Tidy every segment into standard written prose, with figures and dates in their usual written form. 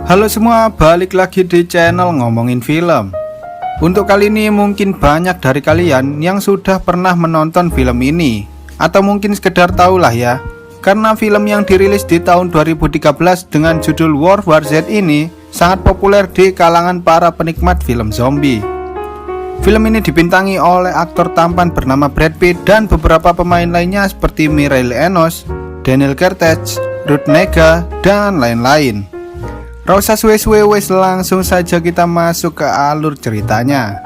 Halo semua, balik lagi di channel ngomongin film. Untuk kali ini mungkin banyak dari kalian yang sudah pernah menonton film ini, atau mungkin sekedar tahu lah ya. Karena film yang dirilis di tahun 2013 dengan judul World War Z ini sangat populer di kalangan para penikmat film zombie. Film ini dibintangi oleh aktor tampan bernama Brad Pitt dan beberapa pemain lainnya seperti Mireille Enos, Daniel Kertech, Ruth Negga, dan lain-lain. Rasa suwe-suwe wes, langsung saja kita masuk ke alur ceritanya.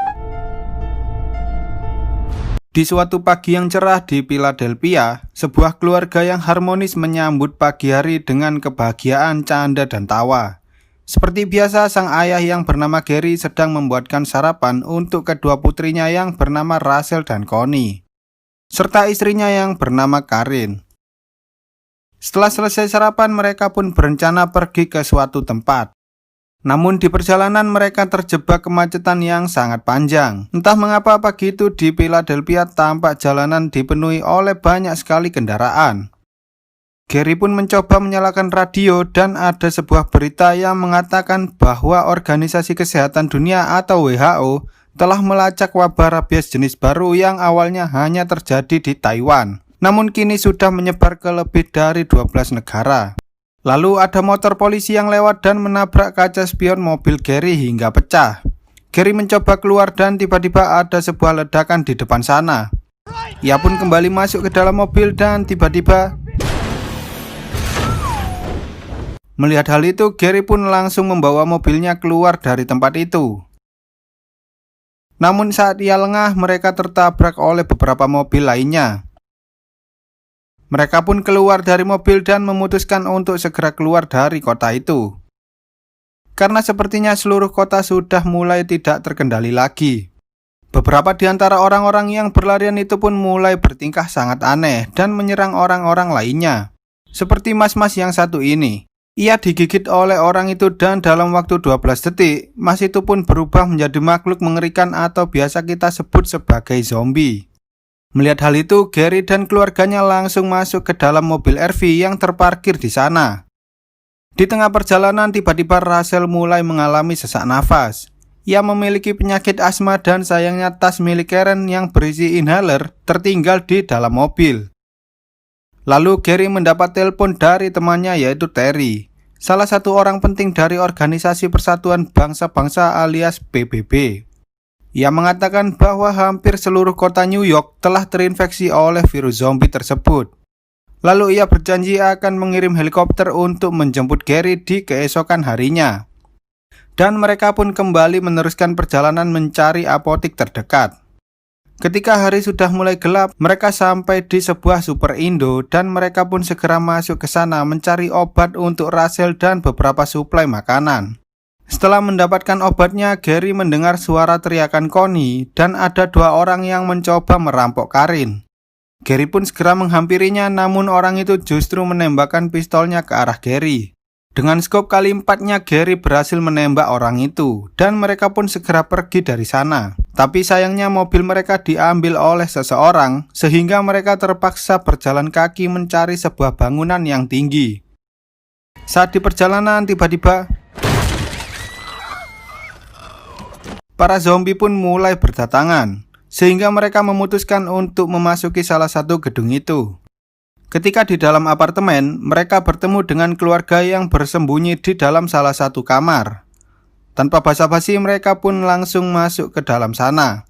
Di suatu pagi yang cerah di Philadelphia, sebuah keluarga yang harmonis menyambut pagi hari dengan kebahagiaan, canda, dan tawa. Seperti biasa, sang ayah yang bernama Gary sedang membuatkan sarapan untuk kedua putrinya yang bernama Rachel dan Connie, serta istrinya yang bernama Karin. Setelah selesai sarapan, mereka pun berencana pergi ke suatu tempat. Namun di perjalanan mereka terjebak kemacetan yang sangat panjang. Entah mengapa pagi itu di Philadelphia tampak jalanan dipenuhi oleh banyak sekali kendaraan. Gary pun mencoba menyalakan radio dan ada sebuah berita yang mengatakan bahwa Organisasi Kesehatan Dunia atau WHO telah melacak wabah rabies jenis baru yang awalnya hanya terjadi di Taiwan, namun kini sudah menyebar ke lebih dari 12 negara. Lalu ada motor polisi yang lewat dan menabrak kaca spion mobil Gary hingga pecah. Gary mencoba keluar dan tiba-tiba ada sebuah ledakan di depan sana. Ia pun kembali masuk ke dalam mobil dan tiba-tiba melihat hal itu, Gary pun langsung membawa mobilnya keluar dari tempat itu. Namun saat ia lengah, mereka tertabrak oleh beberapa mobil lainnya. Mereka pun keluar dari mobil dan memutuskan untuk segera keluar dari kota itu, karena sepertinya seluruh kota sudah mulai tidak terkendali lagi. Beberapa di antara orang-orang yang berlarian itu pun mulai bertingkah sangat aneh dan menyerang orang-orang lainnya. Seperti mas-mas yang satu ini. Ia digigit oleh orang itu dan dalam waktu 12 detik, mas itu pun berubah menjadi makhluk mengerikan atau biasa kita sebut sebagai zombie. Melihat hal itu, Gary dan keluarganya langsung masuk ke dalam mobil RV yang terparkir di sana. Di tengah perjalanan, tiba-tiba Rachel mulai mengalami sesak nafas. Ia memiliki penyakit asma dan sayangnya tas milik Karen yang berisi inhaler tertinggal di dalam mobil. Lalu Gary mendapat telepon dari temannya yaitu Terry, salah satu orang penting dari Organisasi Persatuan Bangsa-Bangsa alias PBB. Ia mengatakan bahwa hampir seluruh kota New York telah terinfeksi oleh virus zombie tersebut. Lalu ia berjanji akan mengirim helikopter untuk menjemput Gary di keesokan harinya. Dan mereka pun kembali meneruskan perjalanan mencari apotik terdekat. Ketika hari sudah mulai gelap, mereka sampai di sebuah super Indo dan mereka pun segera masuk ke sana mencari obat untuk Rachel dan beberapa suplai makanan. Setelah mendapatkan obatnya, Gary mendengar suara teriakan Connie dan ada dua orang yang mencoba merampok Karin. Gary pun segera menghampirinya, namun orang itu justru menembakkan pistolnya ke arah Gary. Dengan skop kali 4-nya, Gary berhasil menembak orang itu dan mereka pun segera pergi dari sana. Tapi sayangnya mobil mereka diambil oleh seseorang sehingga mereka terpaksa berjalan kaki mencari sebuah bangunan yang tinggi. Saat di perjalanan, tiba-tiba para zombie pun mulai berdatangan sehingga mereka memutuskan untuk memasuki salah satu gedung itu. Ketika di dalam apartemen, mereka bertemu dengan keluarga yang bersembunyi di dalam salah satu kamar. Tanpa basa-basi, mereka pun langsung masuk ke dalam sana.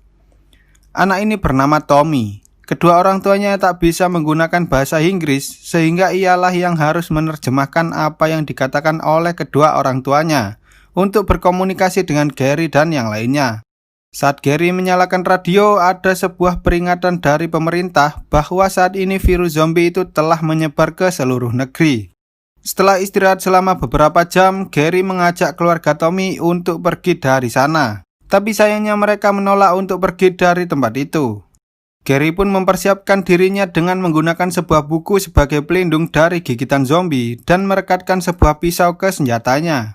Anak ini bernama Tommy. Kedua orang tuanya tak bisa menggunakan bahasa Inggris, sehingga ialah yang harus menerjemahkan apa yang dikatakan oleh kedua orang tuanya untuk berkomunikasi dengan Gary dan yang lainnya. Saat Gary menyalakan radio, ada sebuah peringatan dari pemerintah bahwa saat ini virus zombie itu telah menyebar ke seluruh negeri. Setelah istirahat selama beberapa jam, Gary mengajak keluarga Tommy untuk pergi dari sana. Tapi sayangnya mereka menolak untuk pergi dari tempat itu. Gary pun mempersiapkan dirinya dengan menggunakan sebuah buku sebagai pelindung dari gigitan zombie dan merekatkan sebuah pisau ke senjatanya.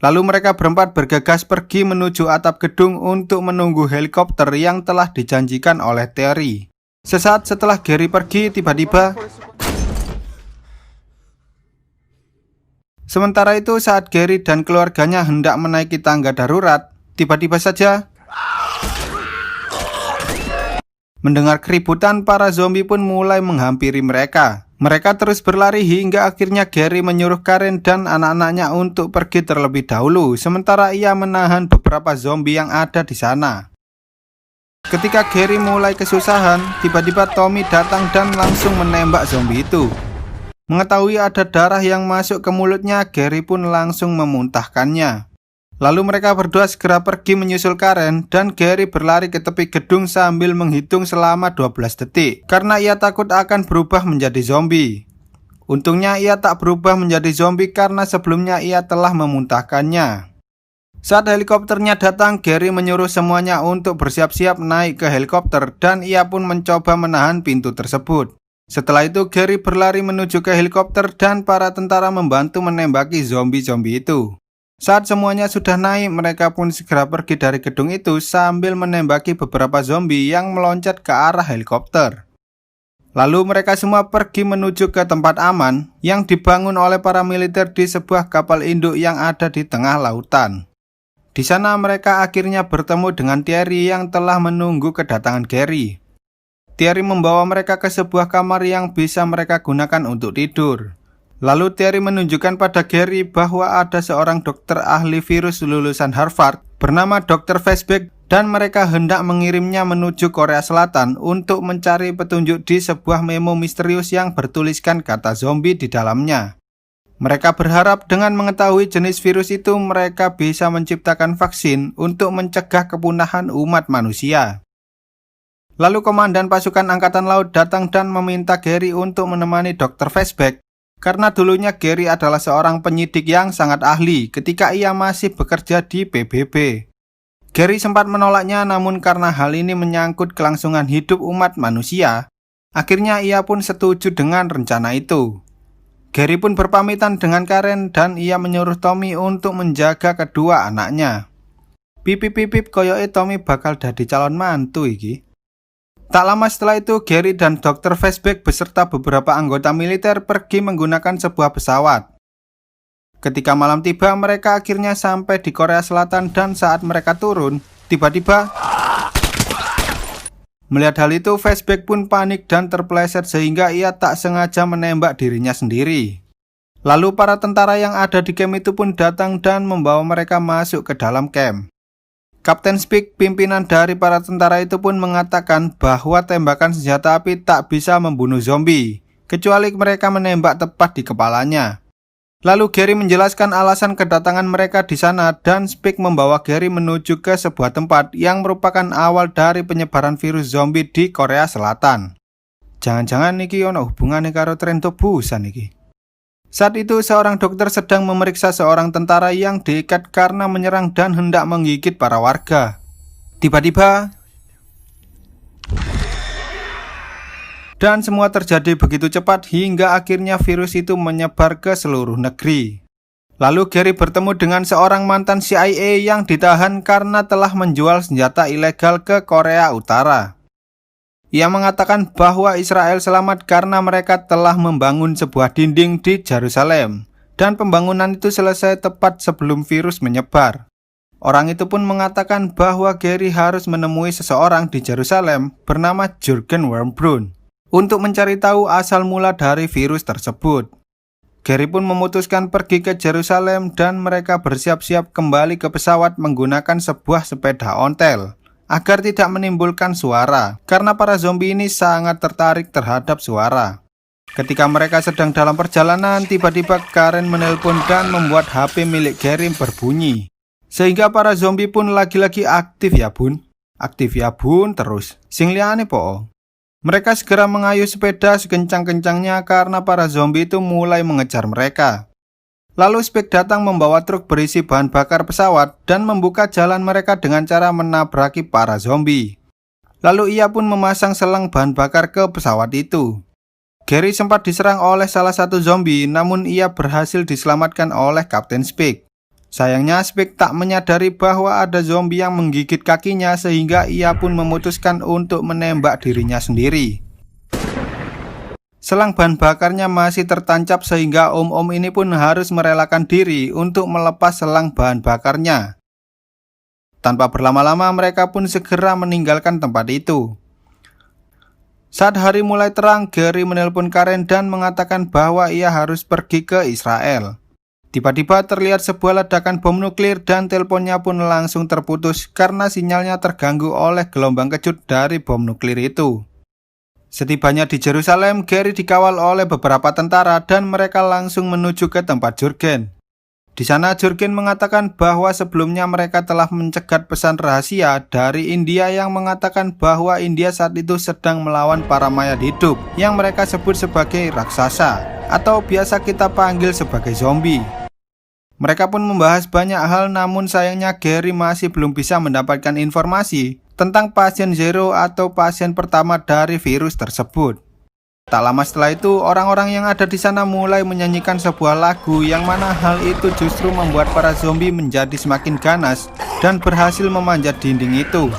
Lalu mereka berempat bergegas pergi menuju atap gedung untuk menunggu helikopter yang telah dijanjikan oleh Terry. Sesaat setelah Gary pergi, tiba-tiba Sementara itu, saat Gary dan keluarganya hendak menaiki tangga darurat, tiba-tiba saja mendengar keributan, para zombie pun mulai menghampiri mereka. Mereka terus berlari hingga akhirnya Gary menyuruh Karen dan anak-anaknya untuk pergi terlebih dahulu, sementara ia menahan beberapa zombie yang ada di sana. Ketika Gary mulai kesusahan, tiba-tiba Tommy datang dan langsung menembak zombie itu. Mengetahui ada darah yang masuk ke mulutnya, Gary pun langsung memuntahkannya. Lalu mereka berdua segera pergi menyusul Karen, dan Gary berlari ke tepi gedung sambil menghitung selama 12 detik karena ia takut akan berubah menjadi zombie. Untungnya ia tak berubah menjadi zombie karena sebelumnya ia telah memuntahkannya. Saat helikopternya datang, Gary menyuruh semuanya untuk bersiap-siap naik ke helikopter dan ia pun mencoba menahan pintu tersebut. Setelah itu Gary berlari menuju ke helikopter dan para tentara membantu menembaki zombie-zombie itu. Saat semuanya sudah naik, mereka pun segera pergi dari gedung itu sambil menembaki beberapa zombie yang meloncat ke arah helikopter. Lalu mereka semua pergi menuju ke tempat aman yang dibangun oleh para militer di sebuah kapal induk yang ada di tengah lautan. Di sana mereka akhirnya bertemu dengan Thierry yang telah menunggu kedatangan Gary. Thierry membawa mereka ke sebuah kamar yang bisa mereka gunakan untuk tidur. Lalu Thierry menunjukkan pada Gary bahwa ada seorang dokter ahli virus lulusan Harvard bernama Dr. Fazbear dan mereka hendak mengirimnya menuju Korea Selatan untuk mencari petunjuk di sebuah memo misterius yang bertuliskan kata zombie di dalamnya. Mereka berharap dengan mengetahui jenis virus itu mereka bisa menciptakan vaksin untuk mencegah kepunahan umat manusia. Lalu komandan pasukan angkatan laut datang dan meminta Gary untuk menemani Dr. Fazbear karena dulunya Gary adalah seorang penyidik yang sangat ahli ketika ia masih bekerja di PBB. Gary sempat menolaknya, namun karena hal ini menyangkut kelangsungan hidup umat manusia, akhirnya ia pun setuju dengan rencana itu. Gary pun berpamitan dengan Karen dan ia menyuruh Tommy untuk menjaga kedua anaknya. Pipip koyoke Tommy bakal dadi calon mantu iki. Tak lama setelah itu, Gary dan Dr. Fazbear beserta beberapa anggota militer pergi menggunakan sebuah pesawat. Ketika malam tiba, mereka akhirnya sampai di Korea Selatan dan saat mereka turun, tiba-tiba melihat hal itu, Fazbear pun panik dan terpeleset sehingga ia tak sengaja menembak dirinya sendiri. Lalu para tentara yang ada di camp itu pun datang dan membawa mereka masuk ke dalam camp. Kapten Speak, pimpinan dari para tentara itu pun mengatakan bahwa tembakan senjata api tak bisa membunuh zombie, kecuali mereka menembak tepat di kepalanya. Lalu Gary menjelaskan alasan kedatangan mereka di sana dan Speak membawa Gary menuju ke sebuah tempat yang merupakan awal dari penyebaran virus zombie di Korea Selatan. Jangan-jangan niki ono hubungannya karo Train to Busan niki. Saat itu seorang dokter sedang memeriksa seorang tentara yang diikat karena menyerang dan hendak menggigit para warga. Tiba-tiba, dan semua terjadi begitu cepat hingga akhirnya virus itu menyebar ke seluruh negeri. Lalu Gary bertemu dengan seorang mantan CIA yang ditahan karena telah menjual senjata ilegal ke Korea Utara. Ia mengatakan bahwa Israel selamat karena mereka telah membangun sebuah dinding di Yerusalem dan pembangunan itu selesai tepat sebelum virus menyebar. Orang itu pun mengatakan bahwa Gary harus menemui seseorang di Yerusalem bernama Jürgen Wormbrunn untuk mencari tahu asal mula dari virus tersebut. Gary pun memutuskan pergi ke Yerusalem dan mereka bersiap-siap kembali ke pesawat menggunakan sebuah sepeda ontel agar tidak menimbulkan suara, karena para zombie ini sangat tertarik terhadap suara. Ketika mereka sedang dalam perjalanan, tiba-tiba Karen menelpon dan membuat HP milik Gary berbunyi. Sehingga para zombie pun lagi-lagi aktif ya bun terus. Sing liyane po. Mereka segera mengayuh sepeda sekencang-kencangnya karena para zombie itu mulai mengejar mereka. Lalu Speak datang membawa truk berisi bahan bakar pesawat dan membuka jalan mereka dengan cara menabraki para zombie. Lalu ia pun memasang selang bahan bakar ke pesawat itu. Gary sempat diserang oleh salah satu zombie, namun ia berhasil diselamatkan oleh Kapten Speak. Sayangnya Speak tak menyadari bahwa ada zombie yang menggigit kakinya sehingga ia pun memutuskan untuk menembak dirinya sendiri. selang bahan bakarnya masih tertancap sehingga om-om ini pun harus merelakan diri untuk melepas selang bahan bakarnya. Tanpa berlama-lama mereka pun segera meninggalkan tempat itu. Saat hari mulai terang, Gary menelpon Karen dan mengatakan bahwa ia harus pergi ke Israel. Tiba-tiba terlihat sebuah ledakan bom nuklir dan teleponnya pun langsung terputus karena sinyalnya terganggu oleh gelombang kejut dari bom nuklir itu. Setibanya di Yerusalem, Gary dikawal oleh beberapa tentara dan mereka langsung menuju ke tempat Jurgen. Di sana Jurgen mengatakan bahwa sebelumnya mereka telah mencegat pesan rahasia dari India yang mengatakan bahwa India saat itu sedang melawan para mayat hidup yang mereka sebut sebagai raksasa atau biasa kita panggil sebagai zombie. Mereka pun membahas banyak hal, namun sayangnya Gary masih belum bisa mendapatkan informasi tentang pasien zero atau pasien pertama dari virus tersebut. Tak lama setelah itu, orang-orang yang ada di sana mulai menyanyikan sebuah lagu yang mana hal itu justru membuat para zombie menjadi semakin ganas dan berhasil memanjat dinding itu.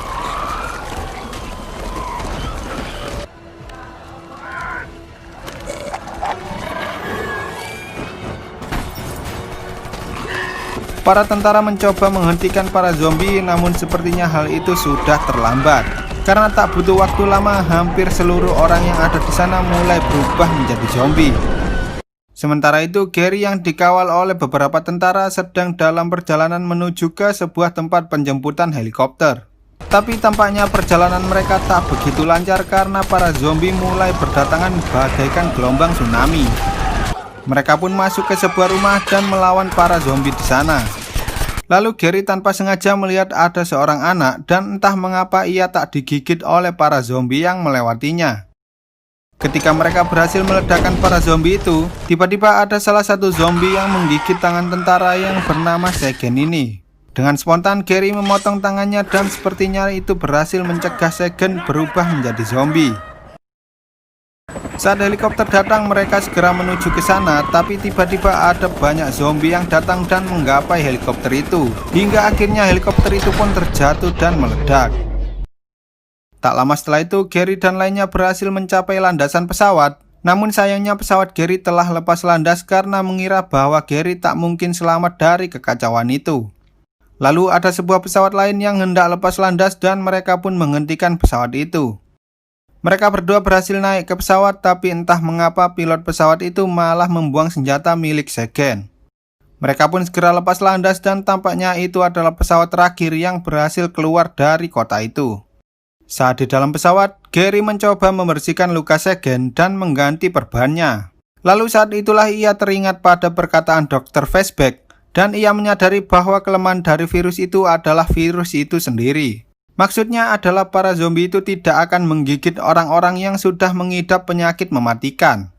Para tentara mencoba menghentikan para zombie, namun sepertinya hal itu sudah terlambat. Karena tak butuh waktu lama, hampir seluruh orang yang ada di sana mulai berubah menjadi zombie. Sementara itu, Gary yang dikawal oleh beberapa tentara sedang dalam perjalanan menuju ke sebuah tempat penjemputan helikopter. Tapi tampaknya perjalanan mereka tak begitu lancar karena para zombie mulai berdatangan bagaikan gelombang tsunami. Mereka pun masuk ke sebuah rumah dan melawan para zombie di sana. Lalu Gary tanpa sengaja melihat ada seorang anak dan entah mengapa ia tak digigit oleh para zombie yang melewatinya. Ketika mereka berhasil meledakkan para zombie itu, tiba-tiba ada salah satu zombie yang menggigit tangan tentara yang bernama Segen ini. Dengan spontan Gary memotong tangannya dan sepertinya itu berhasil mencegah Segen berubah menjadi zombie. Saat helikopter datang, mereka segera menuju ke sana, tapi tiba-tiba ada banyak zombie yang datang dan menggapai helikopter itu. Hingga akhirnya helikopter itu pun terjatuh dan meledak. Tak lama setelah itu, Gary dan lainnya berhasil mencapai landasan pesawat. Namun sayangnya pesawat Gary telah lepas landas karena mengira bahwa Gary tak mungkin selamat dari kekacauan itu. Lalu ada sebuah pesawat lain yang hendak lepas landas dan mereka pun menghentikan pesawat itu. Mereka berdua berhasil naik ke pesawat, tapi entah mengapa pilot pesawat itu malah membuang senjata milik Segen. Mereka pun segera lepas landas dan tampaknya itu adalah pesawat terakhir yang berhasil keluar dari kota itu. Saat di dalam pesawat, Gary mencoba membersihkan luka Segen dan mengganti perbannya. Lalu saat itulah ia teringat pada perkataan Dr. Fastback dan ia menyadari bahwa kelemahan dari virus itu adalah virus itu sendiri. Maksudnya adalah para zombie itu tidak akan menggigit orang-orang yang sudah mengidap penyakit mematikan.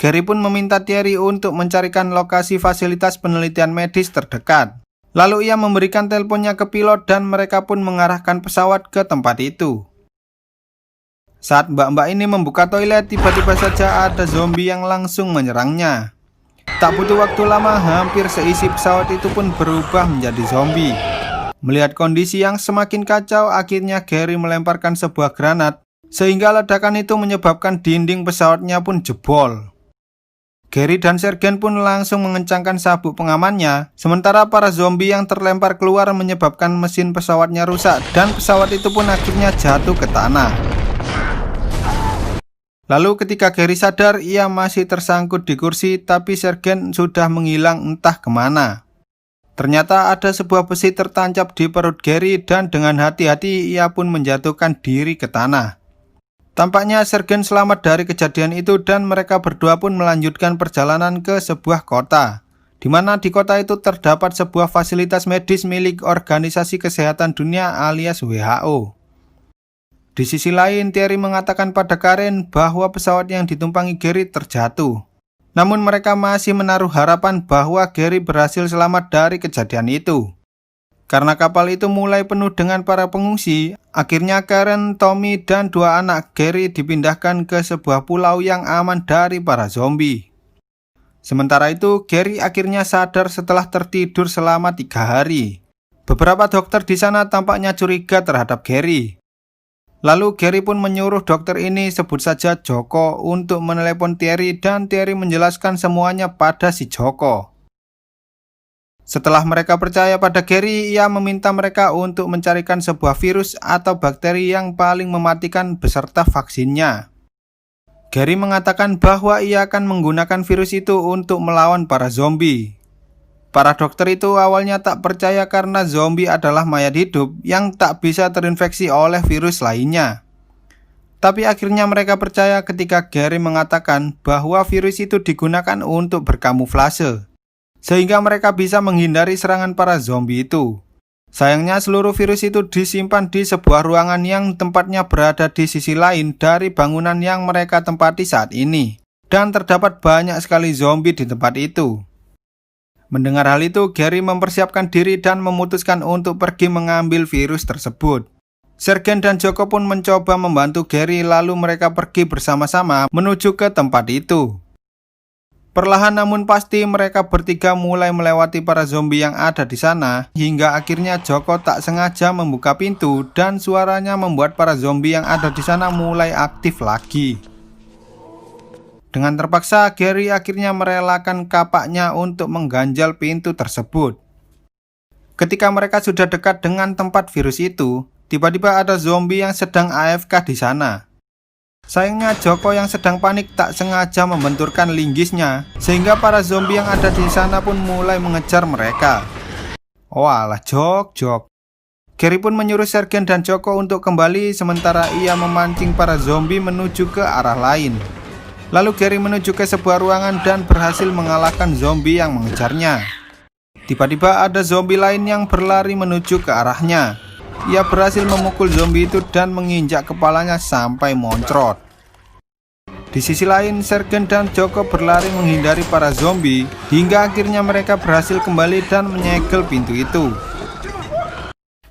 Gary pun meminta Thierry untuk mencarikan lokasi fasilitas penelitian medis terdekat. Lalu ia memberikan teleponnya ke pilot dan mereka pun mengarahkan pesawat ke tempat itu. Saat mbak-mbak ini membuka toilet, tiba-tiba saja ada zombie yang langsung menyerangnya. Tak butuh waktu lama, hampir seisi pesawat itu pun berubah menjadi zombie. Melihat kondisi yang semakin kacau, akhirnya Gary melemparkan sebuah granat, sehingga ledakan itu menyebabkan dinding pesawatnya pun jebol. Gary dan Sergen pun langsung mengencangkan sabuk pengamannya, sementara para zombie yang terlempar keluar menyebabkan mesin pesawatnya rusak dan pesawat itu pun akhirnya jatuh ke tanah. Lalu ketika Gary sadar, ia masih tersangkut di kursi, tapi Sergen sudah menghilang entah kemana. Ternyata ada sebuah besi tertancap di perut Gary dan dengan hati-hati ia pun menjatuhkan diri ke tanah. Tampaknya Sergen selamat dari kejadian itu dan mereka berdua pun melanjutkan perjalanan ke sebuah kota, di mana di kota itu terdapat sebuah fasilitas medis milik Organisasi Kesehatan Dunia alias WHO. Di sisi lain, Thierry mengatakan pada Karen bahwa pesawat yang ditumpangi Gary terjatuh. Namun mereka masih menaruh harapan bahwa Gary berhasil selamat dari kejadian itu. Karena kapal itu mulai penuh dengan para pengungsi, akhirnya Karen, Tommy, dan dua anak Gary dipindahkan ke sebuah pulau yang aman dari para zombie. Sementara itu, Gary akhirnya sadar setelah tertidur selama 3 hari. Beberapa dokter di sana tampaknya curiga terhadap Gary. Lalu Gary pun menyuruh dokter ini, sebut saja Joko, untuk menelepon Thierry dan Thierry menjelaskan semuanya pada si Joko. Setelah mereka percaya pada Gary, ia meminta mereka untuk mencarikan sebuah virus atau bakteri yang paling mematikan beserta vaksinnya. Gary mengatakan bahwa ia akan menggunakan virus itu untuk melawan para zombie. Para dokter itu awalnya tak percaya karena zombie adalah mayat hidup yang tak bisa terinfeksi oleh virus lainnya. Tapi akhirnya mereka percaya ketika Gary mengatakan bahwa virus itu digunakan untuk berkamuflase, sehingga mereka bisa menghindari serangan para zombie itu. Sayangnya seluruh virus itu disimpan di sebuah ruangan yang tempatnya berada di sisi lain dari bangunan yang mereka tempati saat ini, dan terdapat banyak sekali zombie di tempat itu. Mendengar hal itu, Gary mempersiapkan diri dan memutuskan untuk pergi mengambil virus tersebut. Sergen dan Joko pun mencoba membantu Gary, lalu mereka pergi bersama-sama menuju ke tempat itu. Perlahan namun pasti mereka bertiga mulai melewati para zombie yang ada di sana, hingga akhirnya Joko tak sengaja membuka pintu dan suaranya membuat para zombie yang ada di sana mulai aktif lagi. Dengan terpaksa, Gary akhirnya merelakan kapaknya untuk mengganjal pintu tersebut. Ketika mereka sudah dekat dengan tempat virus itu, tiba-tiba ada zombie yang sedang AFK di sana. Sayangnya Joko yang sedang panik tak sengaja membenturkan linggisnya, sehingga para zombie yang ada di sana pun mulai mengejar mereka. Walah, Jok. Gary pun menyuruh Sergen dan Joko untuk kembali sementara ia memancing para zombie menuju ke arah lain. Lalu Gary menuju ke sebuah ruangan dan berhasil mengalahkan zombie yang mengejarnya. Tiba-tiba ada zombie lain yang berlari menuju ke arahnya. Ia berhasil memukul zombie itu dan menginjak kepalanya sampai moncrot. Di sisi lain, Sergen dan Joko berlari menghindari para zombie hingga akhirnya mereka berhasil kembali dan menyegel pintu itu.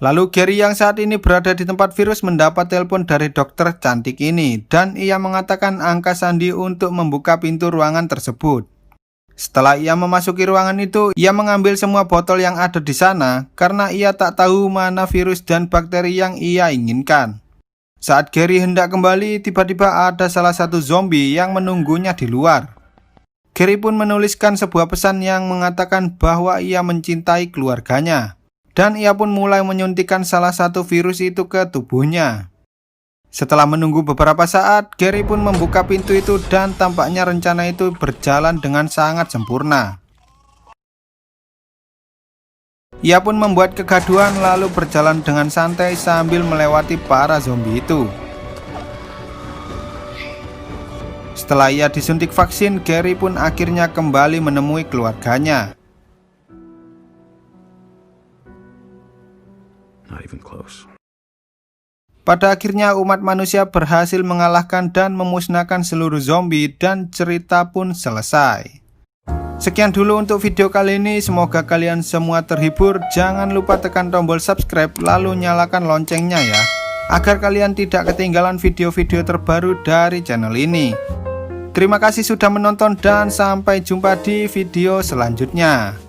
Lalu Gary yang saat ini berada di tempat virus mendapat telepon dari dokter cantik ini dan ia mengatakan angka sandi untuk membuka pintu ruangan tersebut. Setelah ia memasuki ruangan itu, ia mengambil semua botol yang ada di sana karena ia tak tahu mana virus dan bakteri yang ia inginkan. Saat Gary hendak kembali, tiba-tiba ada salah satu zombie yang menunggunya di luar. Gary pun menuliskan sebuah pesan yang mengatakan bahwa ia mencintai keluarganya. Dan ia pun mulai menyuntikkan salah satu virus itu ke tubuhnya. Setelah menunggu beberapa saat, Gary pun membuka pintu itu dan tampaknya rencana itu berjalan dengan sangat sempurna. Ia pun membuat kegaduhan lalu berjalan dengan santai sambil melewati para zombie itu. Setelah ia disuntik vaksin, Gary pun akhirnya kembali menemui keluarganya. Pada akhirnya umat manusia berhasil mengalahkan dan memusnahkan seluruh zombie dan cerita pun selesai. Sekian dulu untuk video kali ini, semoga kalian semua terhibur. Jangan lupa tekan tombol subscribe lalu nyalakan loncengnya ya, agar kalian tidak ketinggalan video-video terbaru dari channel ini. Terima kasih sudah menonton dan sampai jumpa di video selanjutnya.